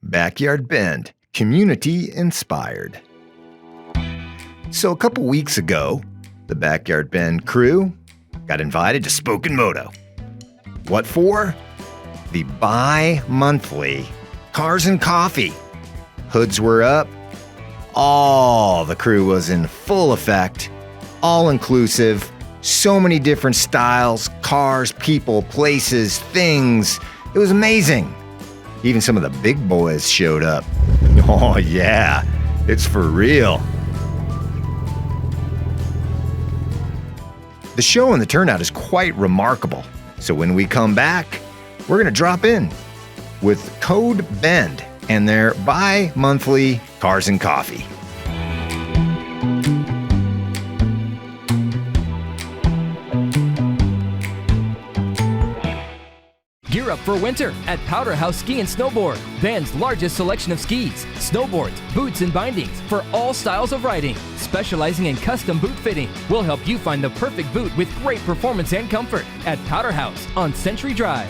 Backyard Bend, community inspired. So a couple weeks ago, the Backyard Bend crew got invited to Spoken Moto. What for? The bi-monthly Cars and Coffee. Hoods were up. All the crew was in full effect, all inclusive, so many different styles, cars, people, places, things. It was amazing. Even some of the big boys showed up. Oh yeah, it's for real. The show and the turnout is quite remarkable. So when we come back, we're going to drop in with code.bend and their bi-monthly Cars and Coffee. Gear up for winter at Powder House Ski and Snowboard. Bend's largest selection of skis, snowboards, boots, and bindings for all styles of riding. Specializing in custom boot fitting, we'll help you find the perfect boot with great performance and comfort at Powder House on Century Drive.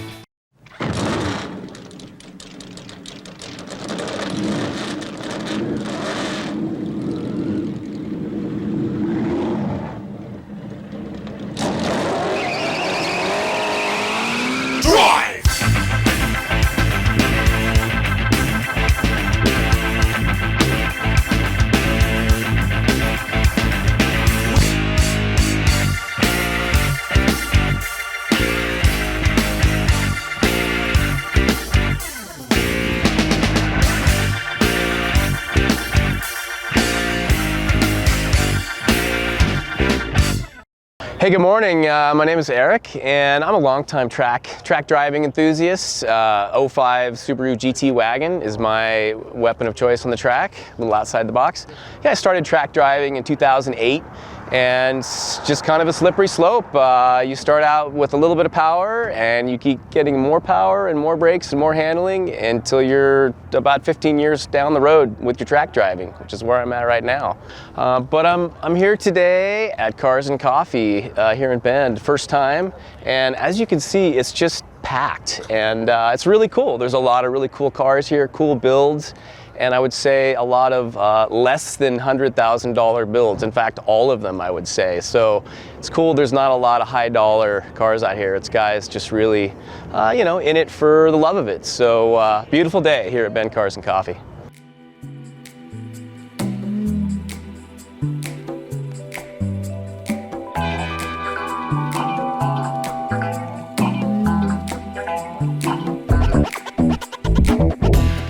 Hey, good morning. My name is Eric, and I'm a longtime track driving enthusiast. 05 Subaru GT wagon is my weapon of choice on the track, a little outside the box. Yeah, I started track driving in 2008, and it's just kind of a slippery slope. You start out with a little bit of power, and you keep getting more power and more brakes and more handling until you're about 15 years down the road with your track driving, which is where I'm at right now. But I'm here today at Cars and Coffee here in Bend, first time, and as you can see, it's just packed, and it's really cool. There's a lot of really cool cars here, cool builds, and I would say a lot of less than $100,000 builds. In fact, all of them, I would say. So it's cool. There's not a lot of high dollar cars out here. It's guys just really, in it for the love of it. So beautiful day here at Bend Cars and Coffee.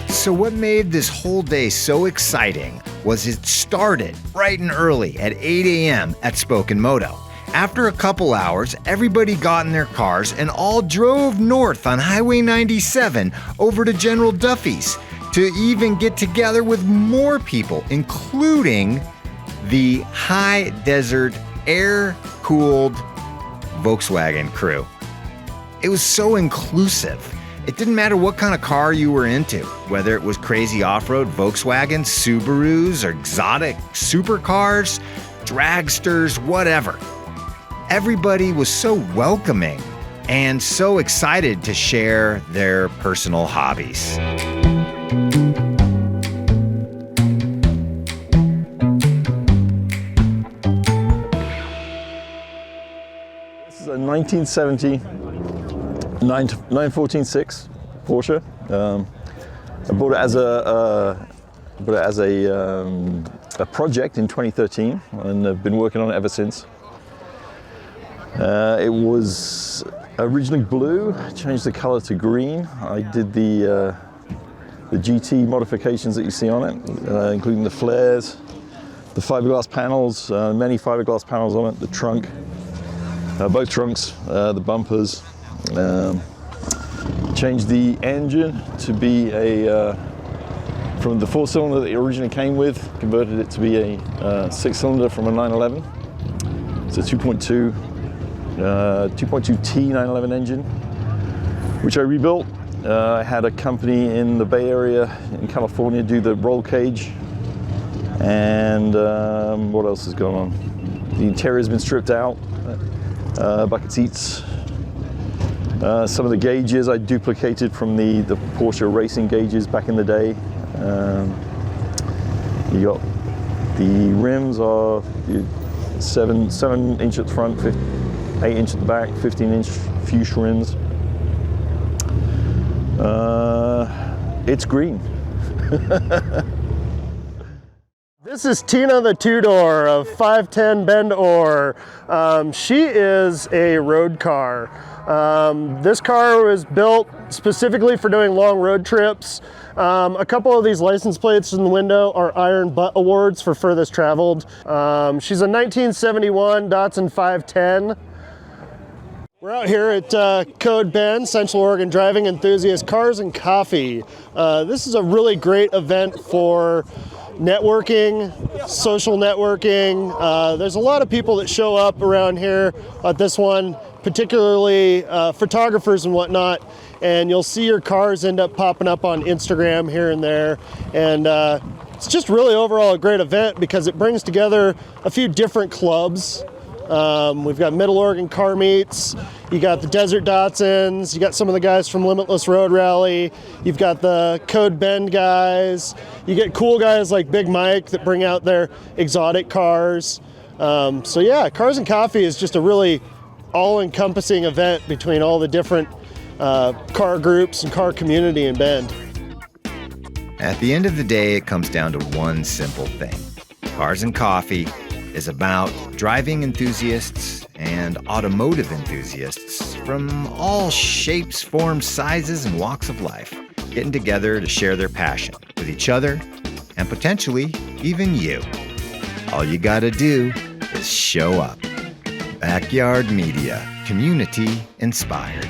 So what made this whole day so exciting was it started bright and early at 8 a.m. at Spoken Moto. After a couple hours, everybody got in their cars and all drove north on Highway 97 over to General Duffy's to even get together with more people, including the high desert air-cooled Volkswagen crew. It was so inclusive. It didn't matter what kind of car you were into, whether it was crazy off-road Volkswagens, Subarus, or exotic supercars, dragsters, whatever. Everybody was so welcoming and so excited to share their personal hobbies. This is a 1970 914.6 Porsche. I bought it as a project in 2013, and I've been working on it ever since. It was originally blue, changed the color to green. I did the GT modifications that you see on it, including the flares, the fiberglass panels, many fiberglass panels on it, the trunk, both trunks, the bumpers. Changed the engine to be from the 4-cylinder that it originally came with, converted it to be a 6-cylinder from a 911. It's a 2.2 T 911 engine, which I rebuilt. I had a company in the Bay Area in California do the roll cage, and what else is going on? The interior's been stripped out, bucket seats, Some of the gauges I duplicated from the Porsche racing gauges back in the day. You got the rims are 7 inch at the front, 8 inch at the back, 15 inch fuchsia rims. It's green. This is Tina the two-door of 510 Bend Ore. She is a road car. This car was built specifically for doing long road trips. A couple of these license plates in the window are Iron Butt Awards for furthest traveled. She's a 1971 Datsun 510. We're out here at code.bend, Central Oregon Driving Enthusiast Cars and Coffee. This is a really great event for networking, social networking. There's a lot of people that show up around here at this one, particularly photographers and whatnot, and you'll see your cars end up popping up on Instagram here and there. And it's just really overall a great event because it brings together a few different clubs. We've got Middle Oregon Car Meets, you got the Desert Datsuns, you got some of the guys from Limitless Road Rally, you've got the code.bend guys, you get cool guys like Big Mike that bring out their exotic cars. So yeah, Cars and Coffee is just a really all-encompassing event between all the different car groups and car community in Bend. At the end of the day, it comes down to one simple thing. Cars and Coffee is about driving enthusiasts and automotive enthusiasts from all shapes, forms, sizes, and walks of life getting together to share their passion with each other and potentially even you. All you gotta do is show up. Backyard Media, community inspired.